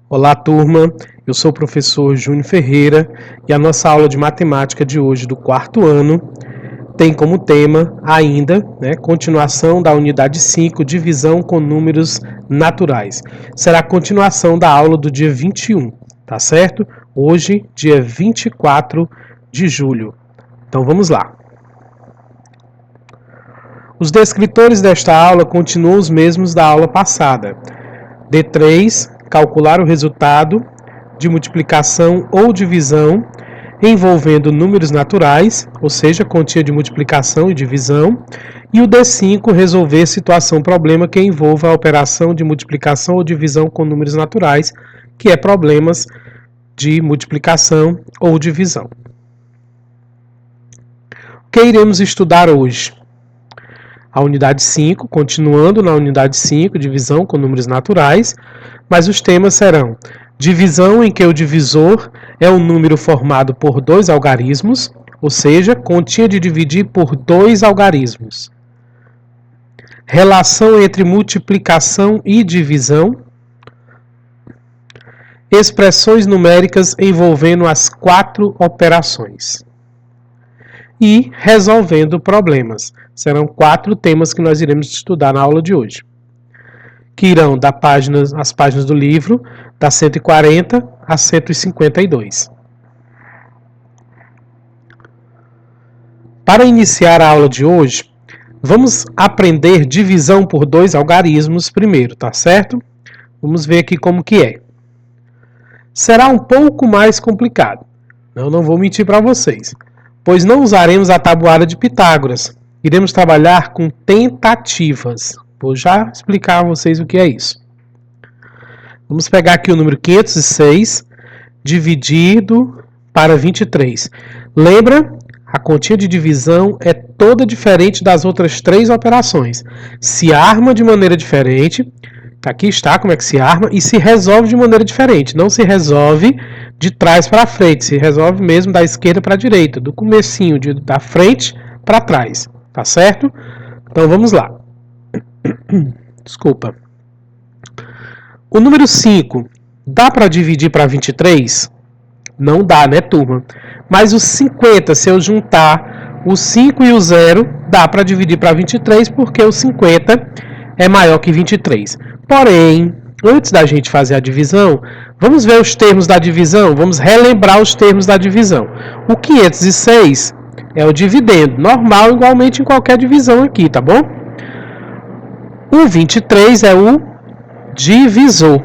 Olá, turma. Eu sou o professor Júnior Ferreira e a nossa aula de matemática de hoje, do quarto ano, tem como tema ainda, continuação da unidade 5, divisão com números naturais. Será a continuação da aula do dia 21, tá certo? Hoje, dia 24 de julho. Então vamos lá. Os descritores desta aula continuam os mesmos da aula passada. D3, calcular o resultado de multiplicação ou divisão envolvendo números naturais, ou seja, continha de multiplicação e divisão, e o D5, resolver situação problema que envolva a operação de multiplicação ou divisão com números naturais, que é problemas de multiplicação ou divisão. O que iremos estudar hoje? A unidade 5, continuando na unidade 5, divisão com números naturais, mas os temas serão divisão em que o divisor é um número formado por dois algarismos, ou seja, continha de dividir por dois algarismos. Relação entre multiplicação e divisão. Expressões numéricas envolvendo as 4 operações. E resolvendo problemas. Serão 4 temas que nós iremos estudar na aula de hoje, que irão as páginas do livro, da 140 a 152. Para iniciar a aula de hoje, vamos aprender divisão por dois algarismos primeiro, tá certo? Vamos ver aqui como que é. Será um pouco mais complicado. Eu não vou mentir para vocês, pois não usaremos a tabuada de Pitágoras. Iremos trabalhar com tentativas. Vou já explicar a vocês o que é isso. Vamos pegar aqui o número 506, dividido para 23. Lembra? A continha de divisão é toda diferente das outras 3 operações. Se arma de maneira diferente, aqui está como é que se arma, e se resolve de maneira diferente. Não se resolve de trás para frente, se resolve mesmo da esquerda para a direita, do comecinho da frente para trás. Tá certo? Então vamos lá. Desculpa. O número 5 dá para dividir para 23? Não dá, né, turma? Mas o 50, se eu juntar o 5 e o 0, dá para dividir para 23, porque o 50 é maior que 23. Porém, antes da gente fazer a divisão, vamos ver os termos da divisão? Vamos relembrar os termos da divisão. O 506 é o dividendo, normal, igualmente em qualquer divisão aqui, tá bom? O 23 é o divisor.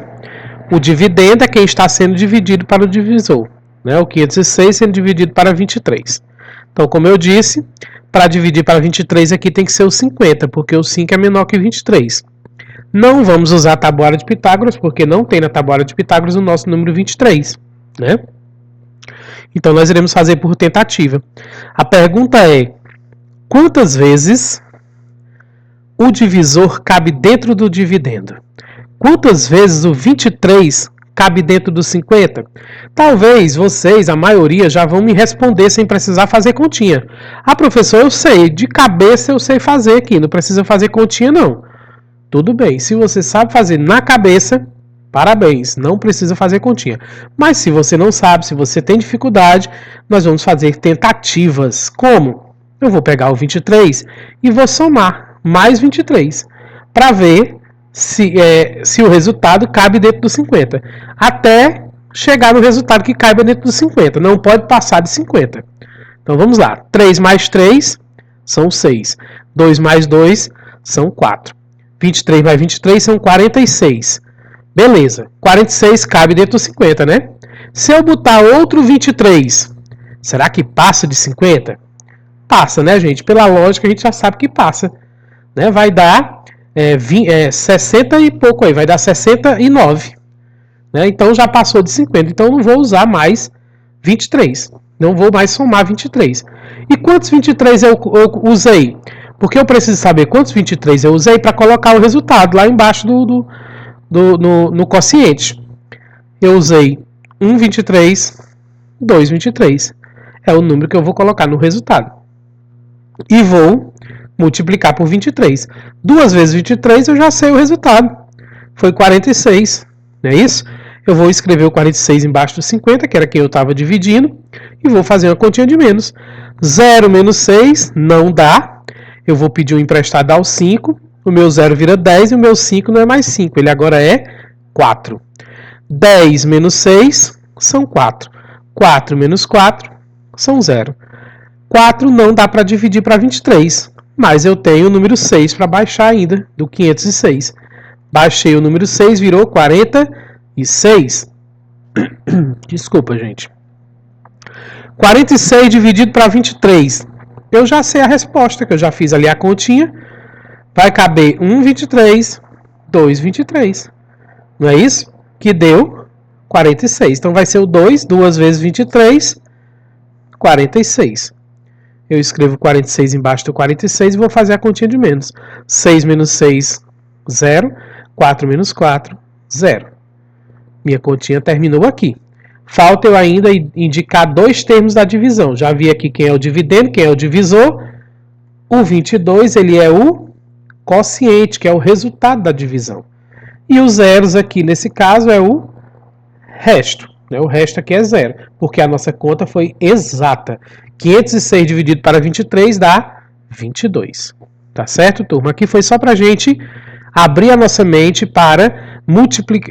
O dividendo é quem está sendo dividido para o divisor, né? O 506 sendo dividido para 23. Então, como eu disse, para dividir para 23 aqui tem que ser o 50, porque o 5 é menor que 23. Não vamos usar a tabuada de Pitágoras, porque não tem na tabuada de Pitágoras o nosso número 23, né? Então, nós iremos fazer por tentativa. A pergunta é: quantas vezes o divisor cabe dentro do dividendo? Quantas vezes o 23 cabe dentro do 50? Talvez vocês, a maioria, já vão me responder sem precisar fazer continha. Ah, professor, eu sei, de cabeça eu sei fazer aqui, não precisa fazer continha não. Tudo bem, se você sabe fazer na cabeça, parabéns, não precisa fazer continha. Mas se você não sabe, se você tem dificuldade, nós vamos fazer tentativas. Como? Eu vou pegar o 23 e vou somar mais 23, para ver se o resultado cabe dentro dos 50, até chegar no resultado que caiba dentro dos 50, não pode passar de 50. Então vamos lá, 3 mais 3 são 6, 2 mais 2 são 4, 23 mais 23 são 46, beleza, 46 cabe dentro dos 50, né? Se eu botar outro 23, será que passa de 50? Passa, né, gente? Pela lógica a gente já sabe que passa, né? Vai dar 60 e pouco aí, vai dar 69, né? Então já passou de 50, então eu não vou usar mais 23, não vou mais somar 23. E quantos 23 eu usei? Porque eu preciso saber quantos 23 eu usei para colocar o resultado lá embaixo no quociente. Eu usei 1 23, 2 23, é o número que eu vou colocar no resultado. E vou multiplicar por 23. 2 vezes 23 eu já sei o resultado. Foi 46, não é isso? eu vou escrever o 46 embaixo do 50, que era quem eu estava dividindo, e vou fazer uma continha de menos. 0 menos 6 não dá. Eu vou pedir um emprestado ao 5. O meu 0 vira 10 e o meu 5 não é mais 5. Ele agora é 4. 10 menos 6 são 4. 4 menos 4 são 0. 4 não dá para dividir para 23. Mas eu tenho o número 6 para baixar ainda, do 506. Baixei o número 6, virou 46. Desculpa, gente. 46 dividido para 23. Eu já sei a resposta, que eu já fiz ali a continha. Vai caber 1,23, 2,23. Não é isso? Que deu 46. Então vai ser o 2, 2 vezes 23, 46. Eu escrevo 46 embaixo do 46 e vou fazer a continha de menos. 6 menos 6, 0. 4 menos 4, 0. Minha continha terminou aqui. Falta eu ainda indicar dois termos da divisão. Já vi aqui quem é o dividendo, quem é o divisor. O 22, ele é o quociente, que é o resultado da divisão. E os zeros aqui, nesse caso, é o resto. O resto aqui é 0, porque a nossa conta foi exata. 506 dividido para 23 dá 22. Tá certo, turma? Aqui foi só para a gente abrir a nossa mente para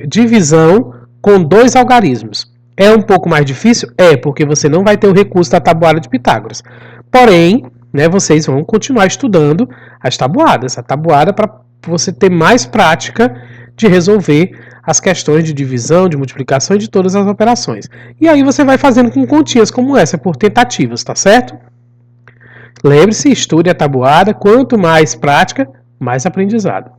divisão com dois algarismos. É um pouco mais difícil? É, porque você não vai ter o recurso da tabuada de Pitágoras. Porém, né, vocês vão continuar estudando as tabuadas. A tabuada para você ter mais prática de resolver as questões de divisão, de multiplicação e de todas as operações. E aí você vai fazendo com continhas como essa, por tentativas, tá certo? Lembre-se, estude a tabuada. Quanto mais prática, mais aprendizado.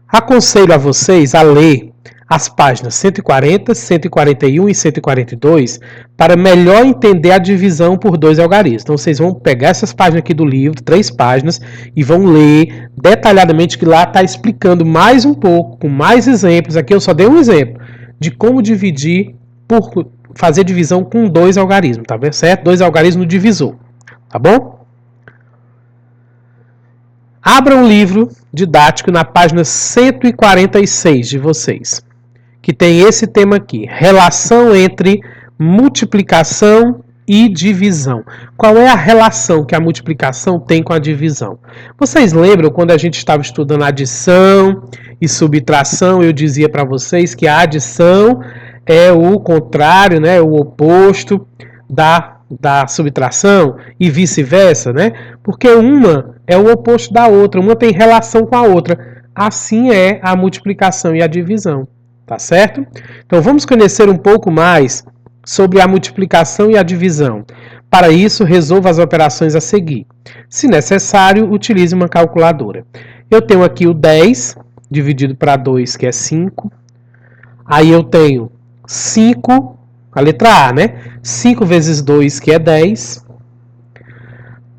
Aconselho a vocês a ler as páginas 140, 141 e 142 para melhor entender a divisão por dois algarismos. Então vocês vão pegar essas páginas aqui do livro, 3 páginas, e vão ler detalhadamente, que lá está explicando mais um pouco, com mais exemplos. Aqui eu só dei um exemplo de como dividir, fazer divisão com dois algarismos, tá certo? Dois algarismos no divisor, tá bom? Abra um livro didático na página 146 de vocês, que tem esse tema aqui, relação entre multiplicação e divisão. Qual é a relação que a multiplicação tem com a divisão? Vocês lembram quando a gente estava estudando adição e subtração, eu dizia para vocês que a adição é o contrário, né, o oposto da subtração e vice-versa, né? Porque uma é o oposto da outra, uma tem relação com a outra. Assim é a multiplicação e a divisão, tá certo? Então vamos conhecer um pouco mais sobre a multiplicação e a divisão. Para isso, resolva as operações a seguir. Se necessário, utilize uma calculadora. Eu tenho aqui o 10 dividido para 2, que é 5. Aí eu tenho 5, a letra A, né? 5 vezes 2, que é 10.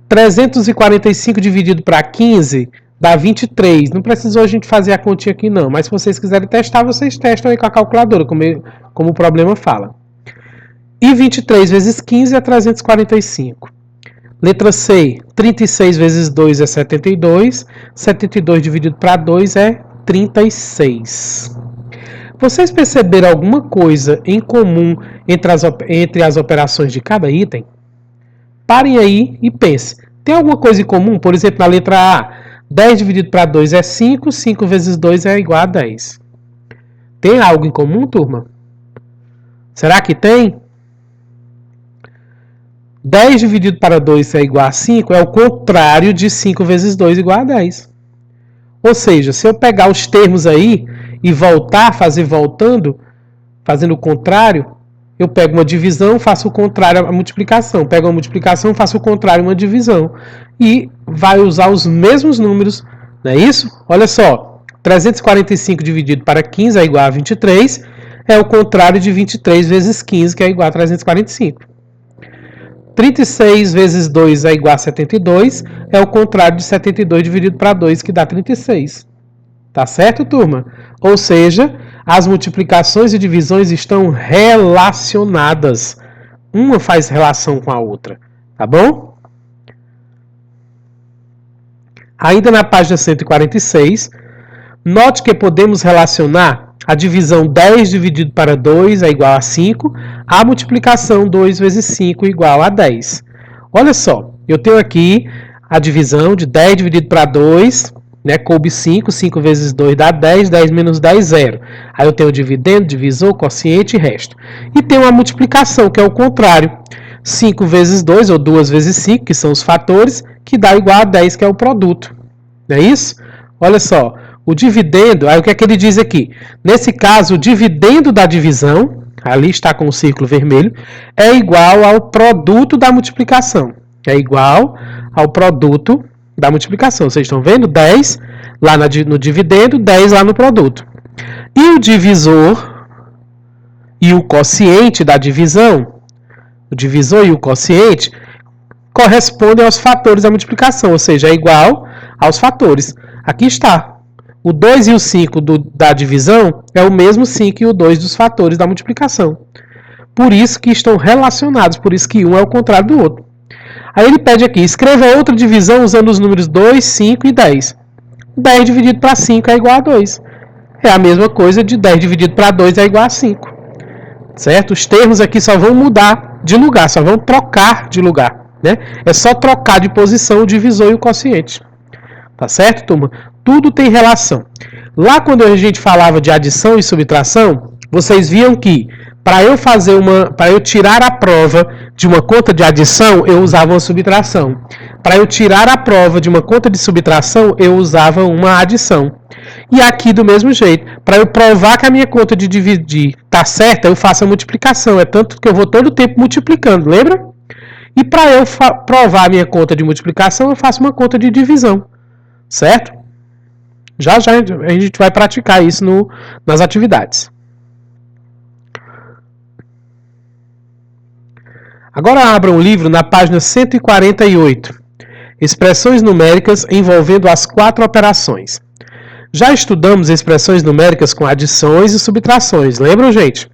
345 dividido para 15 dá 23. Não precisou a gente fazer a continha aqui não, mas se vocês quiserem testar, vocês testam aí com a calculadora, como o problema fala. E 23 vezes 15 é 345. Letra C, 36 vezes 2 é 72. 72 dividido para 2 é 36. Vocês perceberam alguma coisa em comum entre as operações de cada item? Parem aí e pensem. Tem alguma coisa em comum? Por exemplo, na letra A, 10 dividido para 2 é 5, 5 vezes 2 é igual a 10. Tem algo em comum, turma? Será que tem? 10 dividido para 2 é igual a 5 é o contrário de 5 vezes 2 igual a 10. Ou seja, se eu pegar os termos aí e voltar, fazer voltando, fazendo o contrário, eu pego uma divisão, faço o contrário à multiplicação. Pego uma multiplicação, faço o contrário a uma divisão. E vai usar os mesmos números, não é isso? Olha só, 345 dividido para 15 é igual a 23, é o contrário de 23 vezes 15, que é igual a 345. 36 vezes 2 é igual a 72, é o contrário de 72 dividido para 2, que dá 36. Tá certo, turma? Ou seja, as multiplicações e divisões estão relacionadas. Uma faz relação com a outra, tá bom? Ainda na página 146, Note que podemos relacionar a divisão 10 dividido para 2 é igual a 5, a multiplicação 2 vezes 5 igual a 10. Olha só, eu tenho aqui a divisão de 10 dividido para 2, né, coube 5, 5 vezes 2 dá 10, 10 menos 10, 0. Aí eu tenho o dividendo, divisor, quociente e resto. E tenho a multiplicação, que é o contrário. 5 vezes 2, ou 2 vezes 5, que são os fatores, que dá igual a 10, que é o produto. Não é isso? Olha só, o dividendo, aí o que é que ele diz aqui? Nesse caso, o dividendo da divisão, ali está com o círculo vermelho, é igual ao produto da multiplicação. É igual ao produto da multiplicação. Vocês estão vendo? 10 lá no dividendo, 10 lá no produto. E o divisor e o quociente da divisão, o divisor e o quociente, correspondem aos fatores da multiplicação, ou seja, é igual aos fatores. Aqui está. O 2 e o 5 da divisão é o mesmo 5 e o 2 dos fatores da multiplicação. Por isso que estão relacionados, por isso que um é o contrário do outro. Aí ele pede aqui, escreva outra divisão usando os números 2, 5 e 10. 10 dividido para 5 é igual a 2. É a mesma coisa de 10 dividido para 2 é igual a 5. Certo? Os termos aqui só vão mudar de lugar, só vão trocar de lugar. Né? É só trocar de posição o divisor e o quociente. Tá certo, turma? Tudo tem relação. Lá quando a gente falava de adição e subtração, vocês viam que para eu tirar a prova de uma conta de adição, eu usava uma subtração. Para eu tirar a prova de uma conta de subtração, eu usava uma adição. E aqui do mesmo jeito, para eu provar que a minha conta de dividir está certa, eu faço a multiplicação. É tanto que eu vou todo o tempo multiplicando, lembra? E para eu provar a minha conta de multiplicação, eu faço uma conta de divisão. Certo? Já a gente vai praticar isso nas atividades. Agora abra um livro na página 148. Expressões numéricas envolvendo as 4 operações. Já estudamos expressões numéricas com adições e subtrações, lembram, gente?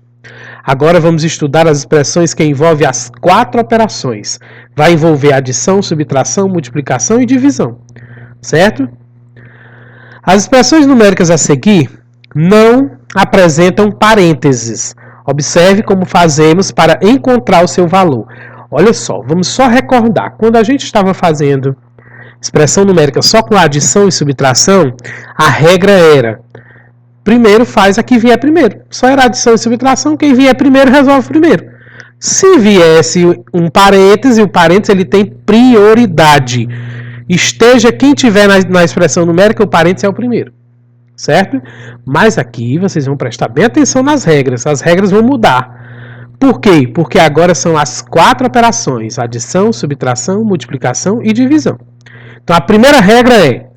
Agora vamos estudar as expressões que envolvem as 4 operações. Vai envolver adição, subtração, multiplicação e divisão. Certo? As expressões numéricas a seguir não apresentam parênteses. Observe como fazemos para encontrar o seu valor. Olha só, vamos só recordar. Quando a gente estava fazendo expressão numérica só com adição e subtração, a regra era: primeiro faz a que vier primeiro. Só era adição e subtração, quem vier primeiro resolve primeiro. Se viesse um parêntese, o parêntese ele tem prioridade. Esteja quem tiver na expressão numérica, o parêntese é o primeiro. Certo? Mas aqui vocês vão prestar bem atenção nas regras. As regras vão mudar. Por quê? Porque agora são as 4 operações: adição, subtração, multiplicação e divisão. Então a primeira regra é: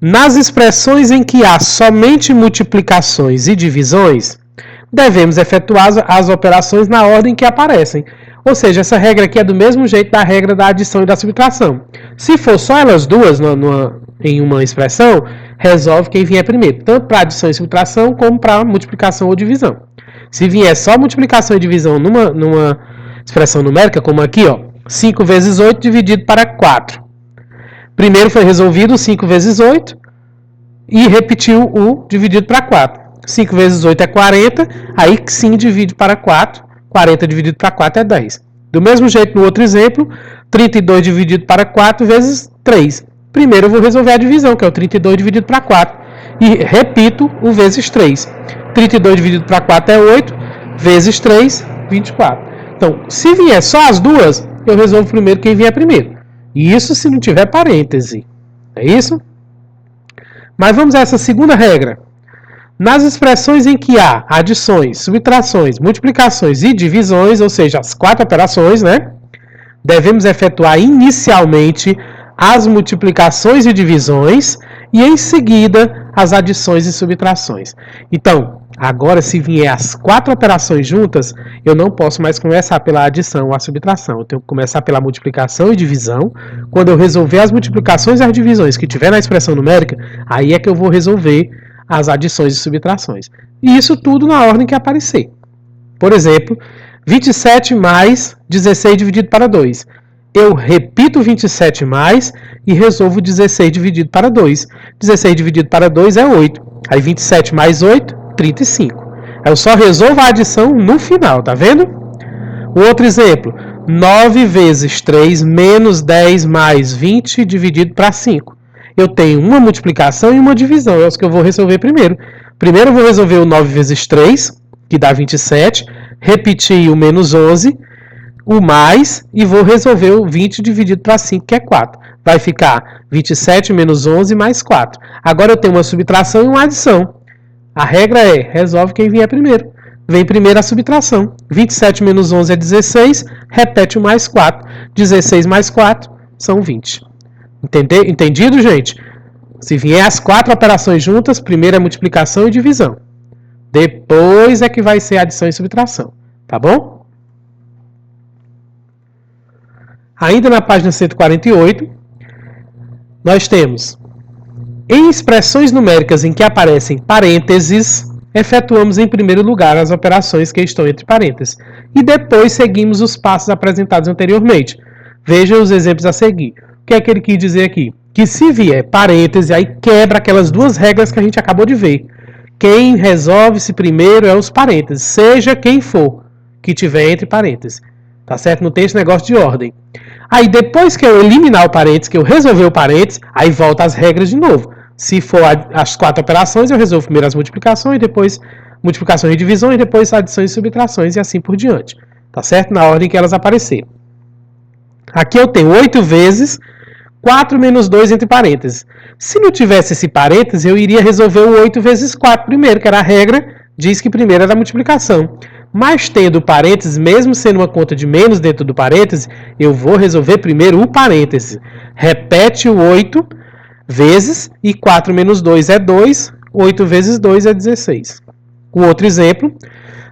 nas expressões em que há somente multiplicações e divisões, devemos efetuar as operações na ordem que aparecem. Ou seja, essa regra aqui é do mesmo jeito da regra da adição e da subtração. Se for só elas duas em uma expressão, resolve quem vier primeiro, tanto para adição e subtração como para multiplicação ou divisão. Se vier só multiplicação e divisão numa expressão numérica, como aqui, ó, 5 vezes 8 dividido para 4. Primeiro foi resolvido 5 vezes 8 e repetiu o dividido para 4. 5 vezes 8 é 40, aí sim divide para 4. 40 dividido para 4 é 10. Do mesmo jeito, no outro exemplo, 32 dividido para 4 vezes 3. Primeiro eu vou resolver a divisão, que é o 32 dividido para 4. E repito o vezes 3. 32 dividido para 4 é 8, vezes 3, 24. Então, se vier só as duas, eu resolvo primeiro quem vier primeiro. E isso se não tiver parêntese. É isso? Mas vamos a essa segunda regra. Nas expressões em que há adições, subtrações, multiplicações e divisões, ou seja, as 4 operações, né, devemos efetuar inicialmente as multiplicações e divisões e em seguida as adições e subtrações. Então, agora se vier as 4 operações juntas, eu não posso mais começar pela adição ou a subtração. Eu tenho que começar pela multiplicação e divisão. Quando eu resolver as multiplicações e as divisões que tiver na expressão numérica, aí é que eu vou resolver as adições e subtrações. E isso tudo na ordem que aparecer. Por exemplo, 27 mais 16 dividido para 2. eu repito 27 mais e resolvo 16 dividido para 2. 16 dividido para 2 é 8. Aí 27 mais 8, 35. Aí eu só resolvo a adição no final, tá vendo? O outro exemplo, 9 vezes 3 menos 10 mais 20 dividido para 5. Eu tenho uma multiplicação e uma divisão, é os que eu vou resolver primeiro. Primeiro eu vou resolver o 9 vezes 3, que dá 27, repetir o menos 11, o mais, e vou resolver o 20 dividido para 5, que é 4. Vai ficar 27 menos 11 mais 4. Agora eu tenho uma subtração e uma adição. A regra é, resolve quem vier primeiro. Vem primeiro a subtração. 27 menos 11 é 16, repete o mais 4. 16 mais 4 são 20. Entendido, gente? Se vier as 4 operações juntas, primeiro é multiplicação e divisão. Depois é que vai ser adição e subtração. Tá bom? Ainda na página 148, nós temos: em expressões numéricas em que aparecem parênteses, efetuamos em primeiro lugar as operações que estão entre parênteses e depois seguimos os passos apresentados anteriormente. Veja os exemplos a seguir. O que é que ele quis dizer aqui? Que se vier parêntese, aí quebra aquelas duas regras que a gente acabou de ver. Quem resolve-se primeiro é os parênteses, seja quem for que tiver entre parênteses. Tá certo? Não tem esse negócio de ordem. Aí depois que eu eliminar o parênteses, que eu resolver o parênteses, aí volta as regras de novo. Se for as 4 operações, eu resolvo primeiro as multiplicações, depois multiplicações e divisões, depois adições e subtrações e assim por diante. Tá certo? Na ordem que elas aparecerem. Aqui eu tenho 8 vezes 4 menos 2 entre parênteses. Se não tivesse esse parênteses, eu iria resolver o 8 vezes 4 primeiro, que era a regra, diz que primeiro era a multiplicação. Mas tendo parênteses, mesmo sendo uma conta de menos dentro do parênteses, eu vou resolver primeiro o parênteses. Repete o 8 vezes, e 4 menos 2 é 2, 8 vezes 2 é 16. O outro exemplo,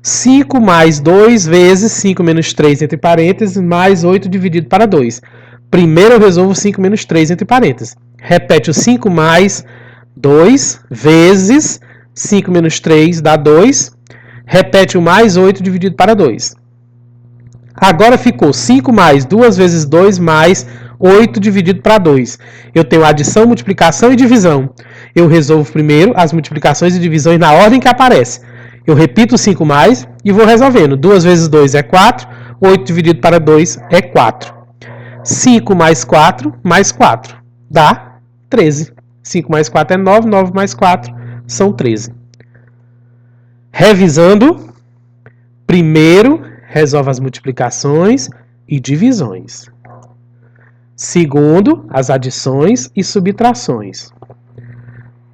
5 mais 2 vezes 5 menos 3 entre parênteses, mais 8 dividido para 2. Primeiro eu resolvo 5 menos 3 entre parênteses. Repete o 5 mais 2 vezes 5 menos 3 dá 2. Repete o mais 8 dividido para 2. Agora ficou 5 mais 2 vezes 2 mais 8 dividido para 2. Eu tenho adição, multiplicação e divisão. Eu resolvo primeiro as multiplicações e divisões na ordem que aparece. Eu repito 5 mais e vou resolvendo. 2 vezes 2 é 4, 8 dividido para 2 é 4. 5 mais 4 dá 13. 5 mais 4 é 9, 9 mais 4 são 13. Revisando, primeiro resolve as multiplicações e divisões. Segundo, as adições e subtrações.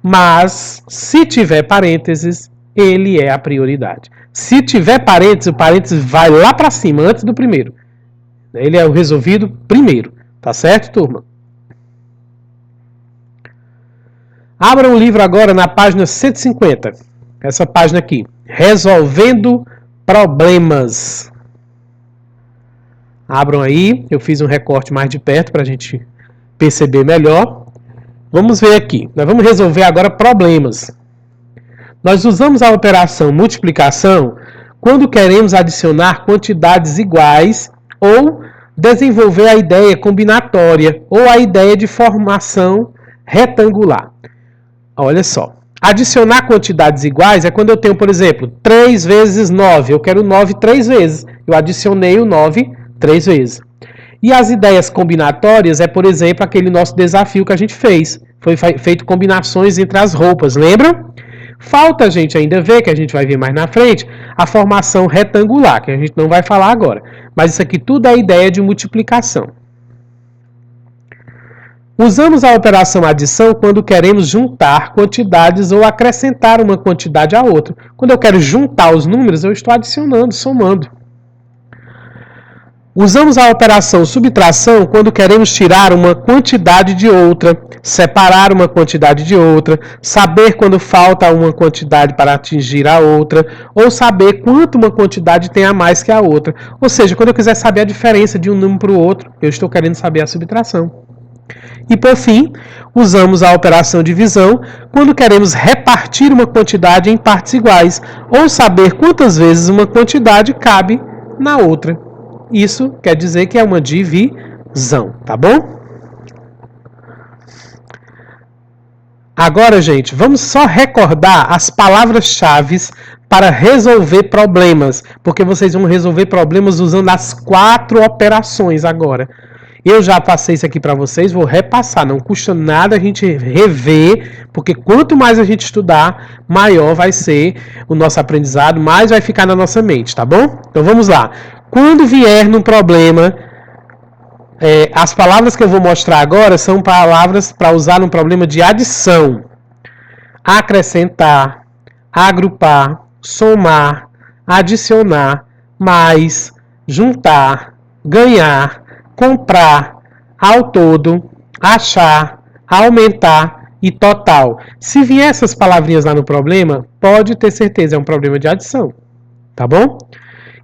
Mas, se tiver parênteses, ele é a prioridade. Se tiver parênteses, o parênteses vai lá para cima, antes do primeiro. Ele é o resolvido primeiro. Tá certo, turma? Abra um livro agora na página 150. Essa página aqui. Resolvendo problemas. Abram aí. Eu fiz um recorte mais de perto para a gente perceber melhor. Vamos ver aqui. Nós vamos resolver agora problemas. Nós usamos a operação multiplicação quando queremos adicionar quantidades iguais ou desenvolver a ideia combinatória ou a ideia de formação retangular. Olha só. Adicionar quantidades iguais é quando eu tenho, por exemplo, 3 vezes 9. Eu quero 9 3 vezes. Eu adicionei o 9 3 vezes. E as ideias combinatórias é, por exemplo, aquele nosso desafio que a gente fez. Foi feito combinações entre as roupas, lembra? Falta a gente ainda ver, que a gente vai ver mais na frente, a formação retangular, que a gente não vai falar agora. Mas isso aqui tudo é ideia de multiplicação. Usamos a operação adição quando queremos juntar quantidades ou acrescentar uma quantidade a outra. Quando eu quero juntar os números, eu estou adicionando, somando. Usamos a operação subtração quando queremos tirar uma quantidade de outra, separar uma quantidade de outra, saber quando falta uma quantidade para atingir a outra, ou saber quanto uma quantidade tem a mais que a outra. Ou seja, quando eu quiser saber a diferença de um número para o outro, eu estou querendo saber a subtração. E por fim, usamos a operação divisão quando queremos repartir uma quantidade em partes iguais, ou saber quantas vezes uma quantidade cabe na outra. Isso quer dizer que é uma divisão. zão, tá bom? Agora, gente, vamos só recordar as palavras-chave para resolver problemas, porque vocês vão resolver problemas usando as 4 operações agora. Eu já passei isso aqui para vocês, vou repassar, não custa nada a gente rever, porque quanto mais a gente estudar, maior vai ser o nosso aprendizado, mais vai ficar na nossa mente, tá bom? Então vamos lá. Quando vier num problema, as palavras que eu vou mostrar agora são palavras para usar num problema de adição. Acrescentar, agrupar, somar, adicionar, mais, juntar, ganhar, comprar, ao todo, achar, aumentar e total. Se vier essas palavrinhas lá no problema, pode ter certeza, é um problema de adição, tá bom?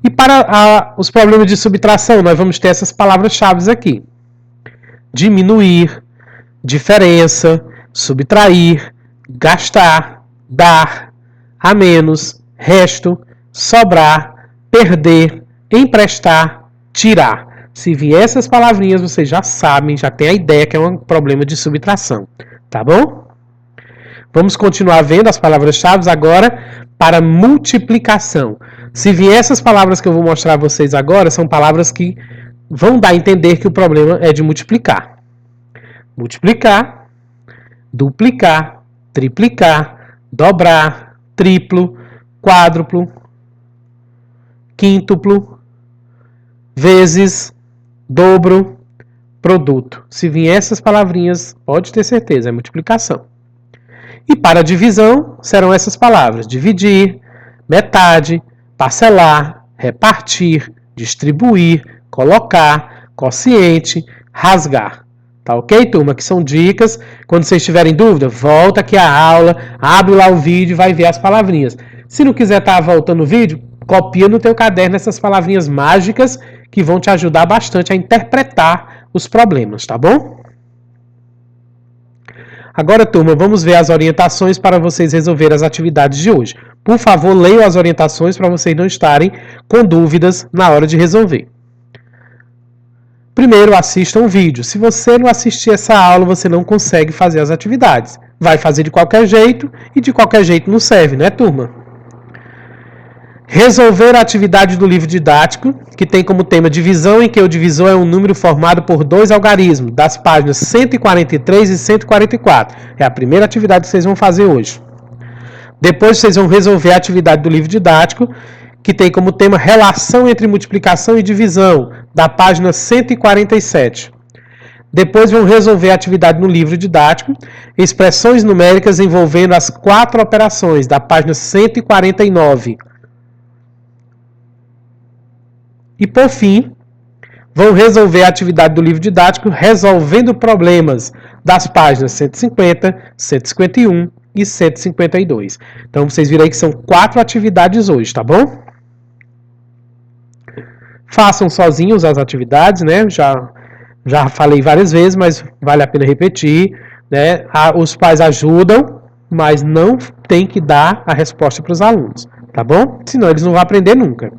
E para os problemas de subtração, nós vamos ter essas palavras-chave aqui. Diminuir, diferença, subtrair, gastar, dar, a menos, resto, sobrar, perder, emprestar, tirar. Se vier essas palavrinhas, vocês já sabem, já tem a ideia que é um problema de subtração, tá bom? Vamos continuar vendo as palavras-chave agora para multiplicação. Se vier essas palavras que eu vou mostrar a vocês agora, são palavras que vão dar a entender que o problema é de multiplicar. Multiplicar, duplicar, triplicar, dobrar, triplo, quádruplo, quíntuplo, vezes, dobro, produto. Se vier essas palavrinhas, pode ter certeza, é multiplicação. E para divisão, serão essas palavras: dividir, metade, parcelar, repartir, distribuir, colocar, quociente, rasgar. Tá ok, turma? Que são dicas. Quando vocês tiverem dúvida, volta aqui a aula, abre lá o vídeo e vai ver as palavrinhas. Se não quiser estar voltando o vídeo, copia no teu caderno essas palavrinhas mágicas que vão te ajudar bastante a interpretar os problemas, tá bom? Agora, turma, vamos ver as orientações para vocês resolverem as atividades de hoje. Por favor, leiam as orientações para vocês não estarem com dúvidas na hora de resolver. Primeiro, assista um vídeo. Se você não assistir essa aula, você não consegue fazer as atividades. Vai fazer de qualquer jeito e de qualquer jeito não serve, né, turma? Resolver a atividade do livro didático, que tem como tema divisão, em que o divisor é um número formado por 2 algarismos, das páginas 143 e 144. É a primeira atividade que vocês vão fazer hoje. Depois vocês vão resolver a atividade do livro didático, que tem como tema relação entre multiplicação e divisão, da página 147. Depois vão resolver a atividade no livro didático, expressões numéricas envolvendo as 4 operações, da página 149. E, por fim, vão resolver a atividade do livro didático resolvendo problemas das páginas 150, 151 e 152. Então, vocês viram aí que são 4 atividades hoje, tá bom? Façam sozinhos as atividades, né? Já falei várias vezes, mas vale a pena repetir, né? Os pais ajudam, mas não tem que dar a resposta para os alunos, tá bom? Senão eles não vão aprender nunca.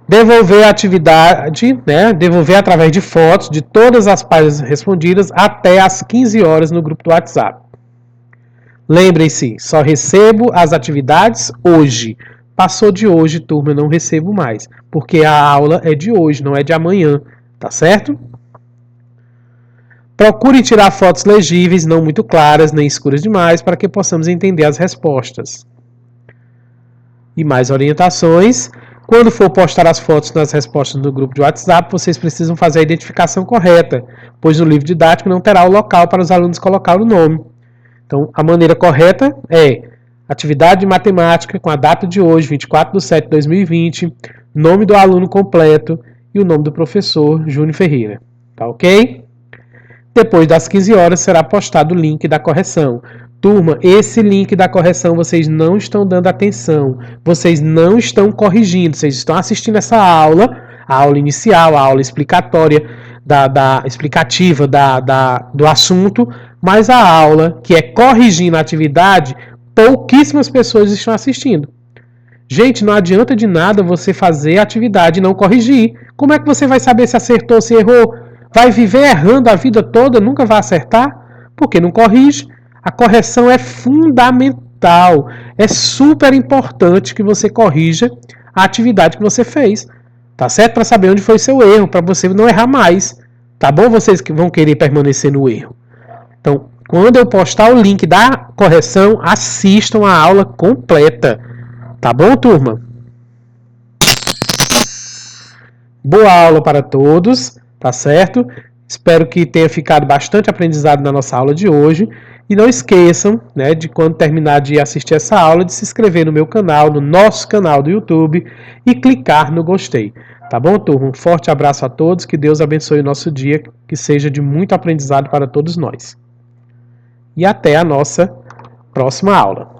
Devolver a atividade, né? Devolver através de fotos de todas as páginas respondidas até às 15 horas no grupo do WhatsApp. Lembrem-se, só recebo as atividades hoje. Passou de hoje, turma, eu não recebo mais, porque a aula é de hoje, não é de amanhã, tá certo? Procure tirar fotos legíveis, não muito claras nem escuras demais, para que possamos entender as respostas. E mais orientações. Quando for postar as fotos nas respostas do grupo de WhatsApp, vocês precisam fazer a identificação correta, pois no livro didático não terá o local para os alunos colocar o nome. Então, a maneira correta é atividade de matemática com a data de hoje, 24/7/2020, nome do aluno completo e o nome do professor Júnior Ferreira. Tá ok? Depois das 15 horas será postado o link da correção. Turma, esse link da correção vocês não estão dando atenção, vocês não estão corrigindo, vocês estão assistindo essa aula, a aula inicial, a aula explicatória, explicativa do assunto, mas a aula que é corrigindo a atividade, pouquíssimas pessoas estão assistindo. Gente, não adianta de nada você fazer a atividade e não corrigir. Como é que você vai saber se acertou ou se errou? Vai viver errando a vida toda, nunca vai acertar? Porque não corrige. A correção é fundamental. É super importante que você corrija a atividade que você fez. Tá certo? Para saber onde foi seu erro, para você não errar mais. Tá bom? Vocês que vão querer permanecer no erro. Então, quando eu postar o link da correção, assistam a aula completa. Tá bom, turma? Boa aula para todos, tá certo? Espero que tenha ficado bastante aprendizado na nossa aula de hoje. E não esqueçam, né, de quando terminar de assistir essa aula, de se inscrever no meu canal, no nosso canal do YouTube e clicar no gostei. Tá bom, turma? Um forte abraço a todos, que Deus abençoe o nosso dia, que seja de muito aprendizado para todos nós. E até a nossa próxima aula.